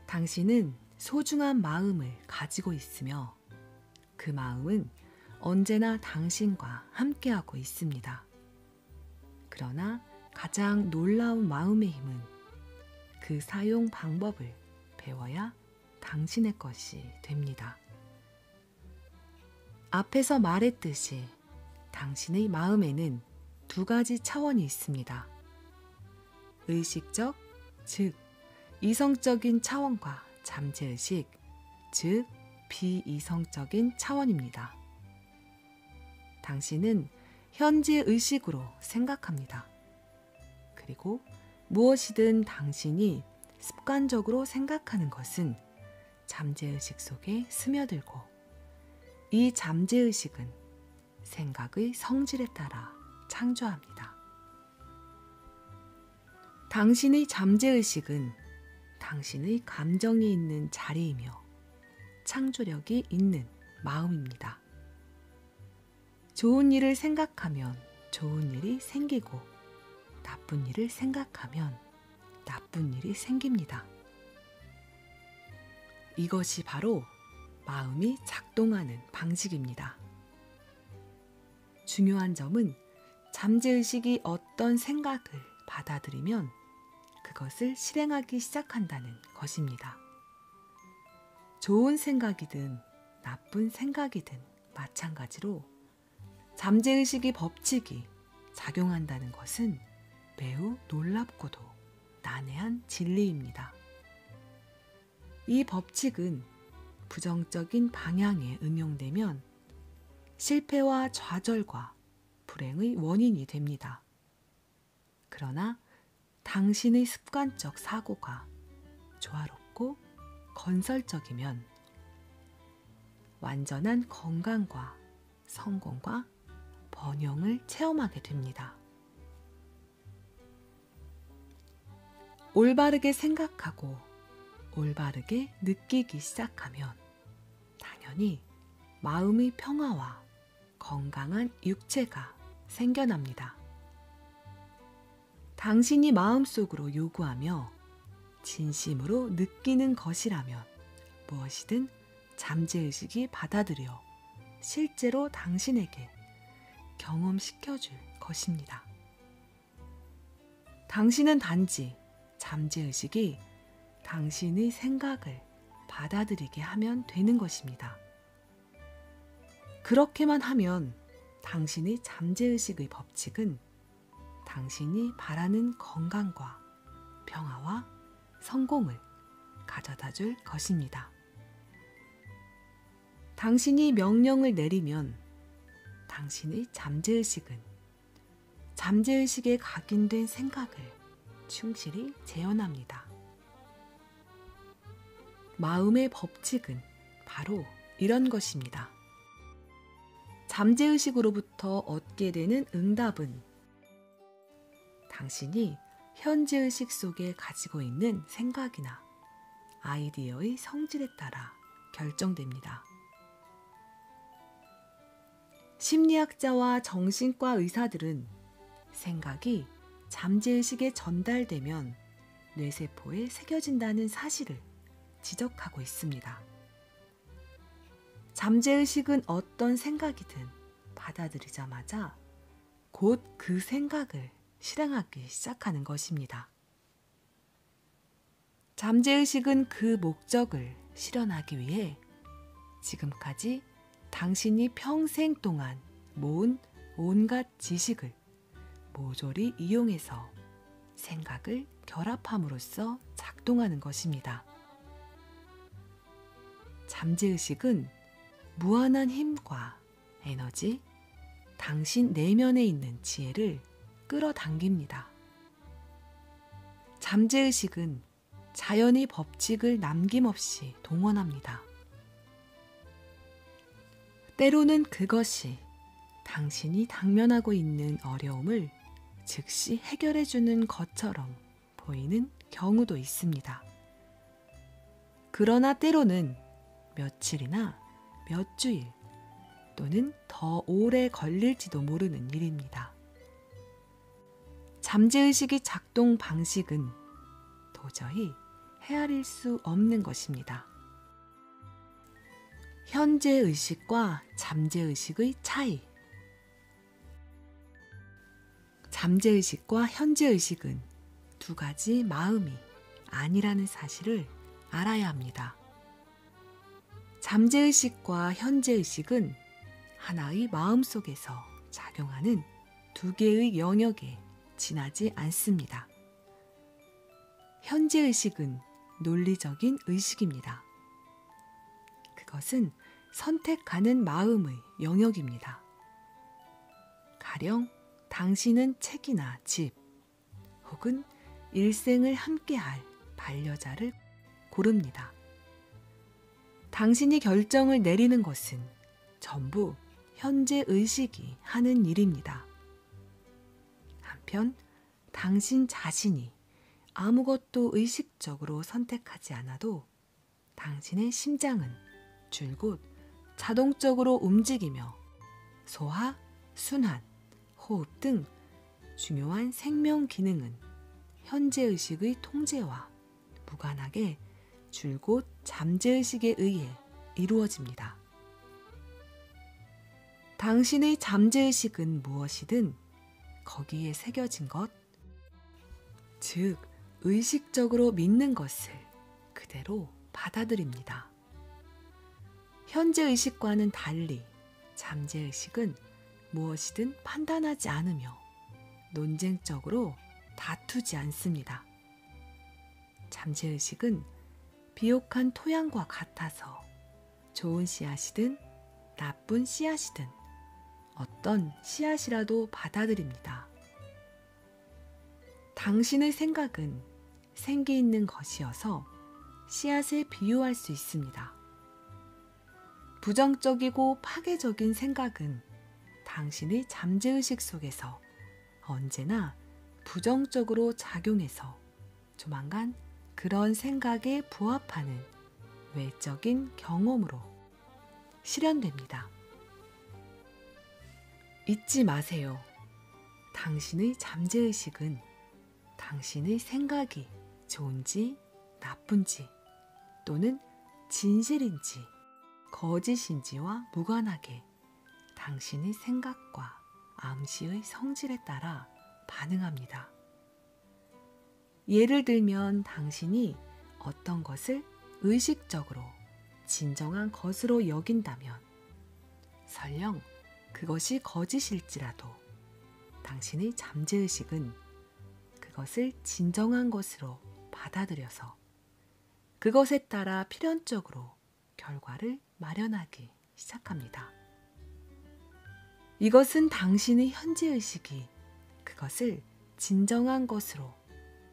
당신은 소중한 마음을 가지고 있으며 그 마음은 언제나 당신과 함께하고 있습니다. 그러나 가장 놀라운 마음의 힘은 그 사용 방법을 배워야 당신의 것이 됩니다. 앞에서 말했듯이 당신의 마음에는 두 가지 차원이 있습니다. 의식적, 즉 이성적인 차원과 잠재의식, 즉 비이성적인 차원입니다. 당신은 현재 의식으로 생각합니다. 그리고 무엇이든 당신이 습관적으로 생각하는 것은 잠재의식 속에 스며들고 이 잠재의식은 생각의 성질에 따라 창조합니다. 당신의 잠재의식은 당신의 감정이 있는 자리이며 창조력이 있는 마음입니다. 좋은 일을 생각하면 좋은 일이 생기고 나쁜 일을 생각하면 나쁜 일이 생깁니다. 이것이 바로 마음이 작동하는 방식입니다. 중요한 점은 잠재의식이 어떤 생각을 받아들이면 그것을 실행하기 시작한다는 것입니다. 좋은 생각이든 나쁜 생각이든 마찬가지로 잠재의식의 법칙이 작용한다는 것은 매우 놀랍고도 난해한 진리입니다. 이 법칙은 부정적인 방향에 응용되면 실패와 좌절과 불행의 원인이 됩니다. 그러나 당신의 습관적 사고가 조화롭고 건설적이면 완전한 건강과 성공과 번영을 체험하게 됩니다. 올바르게 생각하고 올바르게 느끼기 시작하면 당연히 마음의 평화와 건강한 육체가 생겨납니다. 당신이 마음속으로 요구하며 진심으로 느끼는 것이라면 무엇이든 잠재의식이 받아들여 실제로 당신에게 경험시켜줄 것입니다. 당신은 단지 잠재의식이 당신의 생각을 받아들이게 하면 되는 것입니다. 그렇게만 하면 당신의 잠재의식의 법칙은 당신이 바라는 건강과 평화와 성공을 가져다 줄 것입니다. 당신이 명령을 내리면 당신의 잠재의식은 잠재의식에 각인된 생각을 충실히 재현합니다. 마음의 법칙은 바로 이런 것입니다. 잠재의식으로부터 얻게 되는 응답은 당신이 현재의식 속에 가지고 있는 생각이나 아이디어의 성질에 따라 결정됩니다. 심리학자와 정신과 의사들은 생각이 잠재의식에 전달되면 뇌세포에 새겨진다는 사실을 지적하고 있습니다. 잠재의식은 어떤 생각이든 받아들이자마자 곧 그 생각을 실행하기 시작하는 것입니다. 잠재의식은 그 목적을 실현하기 위해 지금까지 당신이 평생 동안 모은 온갖 지식을 모조리 이용해서 생각을 결합함으로써 작동하는 것입니다. 잠재의식은 무한한 힘과 에너지, 당신 내면에 있는 지혜를 끌어당깁니다. 잠재의식은 자연의 법칙을 남김없이 동원합니다. 때로는 그것이 당신이 당면하고 있는 어려움을 즉시 해결해주는 것처럼 보이는 경우도 있습니다. 그러나 때로는 며칠이나 몇 주일 또는 더 오래 걸릴지도 모르는 일입니다. 잠재의식의 작동 방식은 도저히 헤아릴 수 없는 것입니다. 현재의식과 잠재의식의 차이. 잠재의식과 현재의식은 두 가지 마음이 아니라는 사실을 알아야 합니다. 잠재의식과 현재의식은 하나의 마음 속에서 작용하는 두 개의 영역에 지나지 않습니다. 현재의식은 논리적인 의식입니다. 그것은 선택하는 마음의 영역입니다. 가령 당신은 책이나 집 혹은 일생을 함께할 반려자를 고릅니다. 당신이 결정을 내리는 것은 전부 현재의식이 하는 일입니다. 한편 당신 자신이 아무것도 의식적으로 선택하지 않아도 당신의 심장은 줄곧 자동적으로 움직이며 소화, 순환, 호흡 등 중요한 생명 기능은 현재의식의 통제와 무관하게 줄곧 잠재의식에 의해 이루어집니다. 당신의 잠재의식은 무엇이든 거기에 새겨진 것, 즉 의식적으로 믿는 것을 그대로 받아들입니다. 현재의식과는 달리 잠재의식은 무엇이든 판단하지 않으며 논쟁적으로 다투지 않습니다. 잠재의식은 비옥한 토양과 같아서 좋은 씨앗이든 나쁜 씨앗이든 어떤 씨앗이라도 받아들입니다. 당신의 생각은 생기 있는 것이어서 씨앗에 비유할 수 있습니다. 부정적이고 파괴적인 생각은 당신의 잠재의식 속에서 언제나 부정적으로 작용해서 조만간 그런 생각에 부합하는 외적인 경험으로 실현됩니다. 잊지 마세요. 당신의 잠재의식은 당신의 생각이 좋은지 나쁜지 또는 진실인지 거짓인지와 무관하게 당신의 생각과 암시의 성질에 따라 반응합니다. 예를 들면 당신이 어떤 것을 의식적으로 진정한 것으로 여긴다면 설령 그것이 거짓일지라도 당신의 잠재의식은 그것을 진정한 것으로 받아들여서 그것에 따라 필연적으로 결과를 마련하기 시작합니다. 이것은 당신의 현재의식이 그것을 진정한 것으로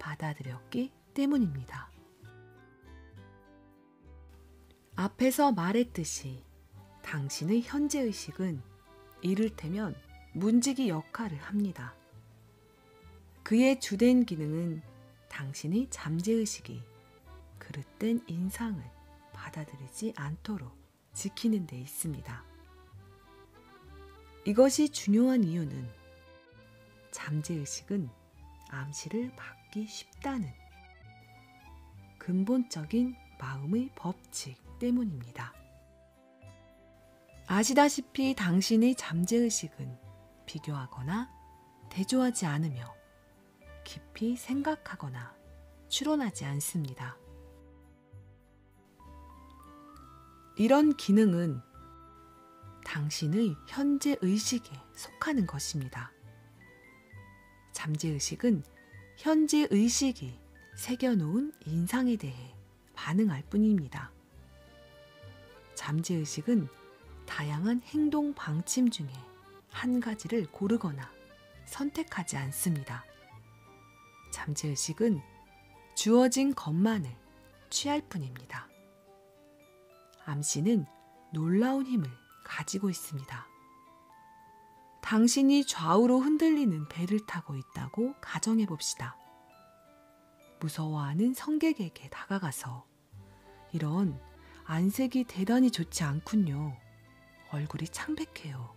받아들였기 때문입니다. 앞에서 말했듯이 당신의 현재의식은 이를테면 문지기 역할을 합니다. 그의 주된 기능은 당신의 잠재의식이 그릇된 인상을 받아들이지 않도록 지키는 데 있습니다. 이것이 중요한 이유는 잠재의식은 암시를 받기 쉽다는 근본적인 마음의 법칙 때문입니다. 아시다시피 당신의 잠재의식은 비교하거나 대조하지 않으며 깊이 생각하거나 추론하지 않습니다. 이런 기능은 당신의 현재의식에 속하는 것입니다. 잠재의식은 현재의식이 새겨놓은 인상에 대해 반응할 뿐입니다. 잠재의식은 다양한 행동 방침 중에 한 가지를 고르거나 선택하지 않습니다. 잠재의식은 주어진 것만을 취할 뿐입니다. 암시는 놀라운 힘을 가지고 있습니다. 당신이 좌우로 흔들리는 배를 타고 있다고 가정해 봅시다. 무서워하는 성객에게 다가가서 이런 안색이 대단히 좋지 않군요. 얼굴이 창백해요.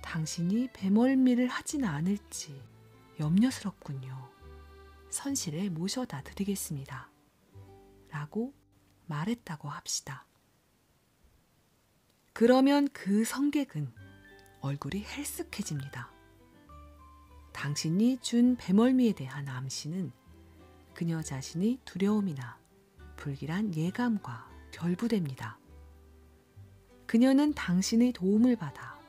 당신이 배멀미를 하지는 않을지 염려스럽군요. 선실에 모셔다 드리겠습니다. 라고 말했다고 합시다. 그러면 그 성객은 얼굴이 헬쓱해집니다. 당신이 준 배멀미에 대한 암시는 그녀 자신의 두려움이나 불길한 예감과 결부됩니다. 그녀는 당신의 도움을 받아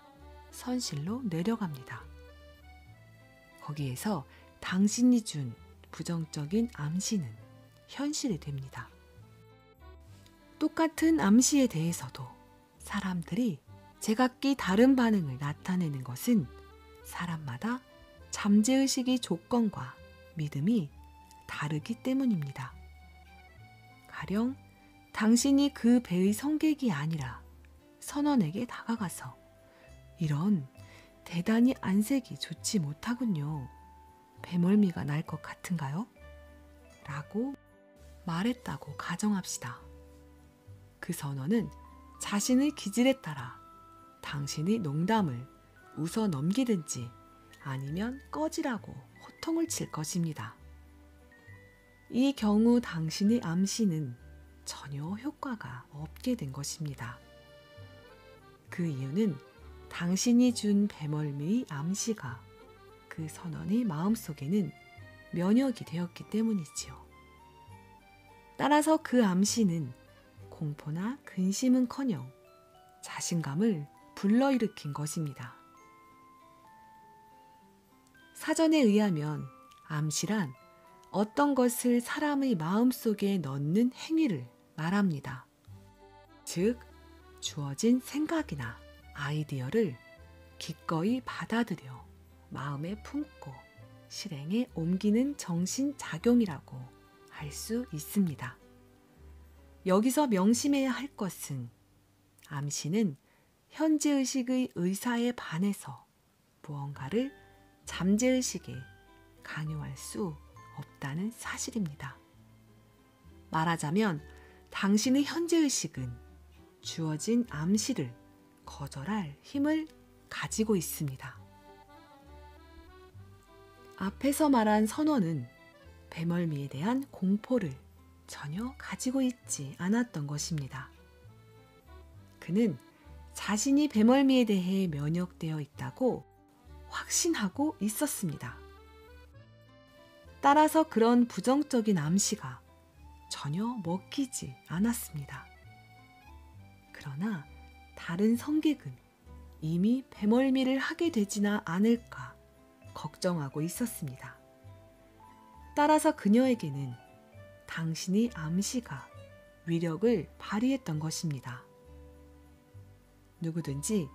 선실로 내려갑니다. 거기에서 당신이 준 부정적인 암시는 현실이 됩니다. 똑같은 암시에 대해서도 사람들이 제각기 다른 반응을 나타내는 것은 사람마다 잠재의식의 조건과 믿음이 다르기 때문입니다. 가령 당신이 그 배의 성객이 아니라 선원에게 다가가서 이런 대단히 안색이 좋지 못하군요. 배멀미가 날 것 같은가요? 라고 말했다고 가정합시다. 그 선원은 자신의 기질에 따라 당신의 농담을 웃어 넘기든지 아니면 꺼지라고 호통을 칠 것입니다. 이 경우 당신의 암시는 전혀 효과가 없게 된 것입니다. 그 이유는 당신이 준 배멀미의 암시가 그 선원의 마음속에는 면역이 되었기 때문이지요. 따라서 그 암시는 공포나 근심은커녕 자신감을 불러일으킨 것입니다. 사전에 의하면 암시란 어떤 것을 사람의 마음속에 넣는 행위를 말합니다. 즉, 주어진 생각이나 아이디어를 기꺼이 받아들여 마음에 품고 실행에 옮기는 정신작용이라고 할 수 있습니다. 여기서 명심해야 할 것은 암시는 현재의식의 의사에 반해서 무언가를 잠재의식에 강요할 수 없다는 사실입니다. 말하자면 당신의 현재의식은 주어진 암시를 거절할 힘을 가지고 있습니다. 앞에서 말한 선원은 배멀미에 대한 공포를 전혀 가지고 있지 않았던 것입니다. 그는 자신이 배멀미에 대해 면역되어 있다고 확신하고 있었습니다. 따라서 그런 부정적인 암시가 전혀 먹히지 않았습니다. 그러나 다른 성객은 이미 배멀미를 하게 되지나 않을까 걱정하고 있었습니다. 따라서 그녀에게는 당신의 암시가 위력을 발휘했던 것입니다. 누구든지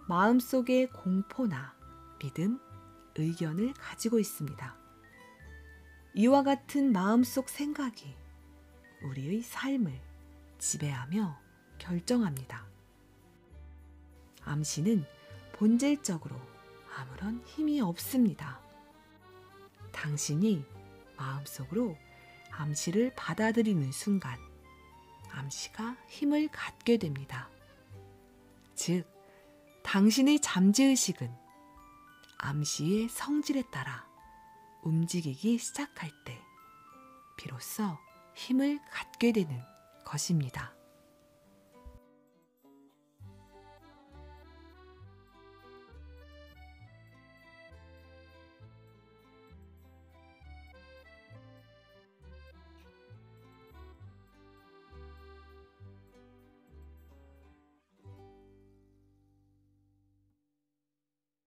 마음속에 공포나 믿음, 의견을 가지고 있습니다. 이와 같은 마음속 생각이 우리의 삶을 지배하며 결정합니다. 암시는 본질적으로 아무런 힘이 없습니다. 당신이 마음속으로 암시를 받아들이는 순간 암시가 힘을 갖게 됩니다. 즉, 당신의 잠재의식은 암시의 성질에 따라 움직이기 시작할 때 비로소 힘을 갖게 되는 것입니다.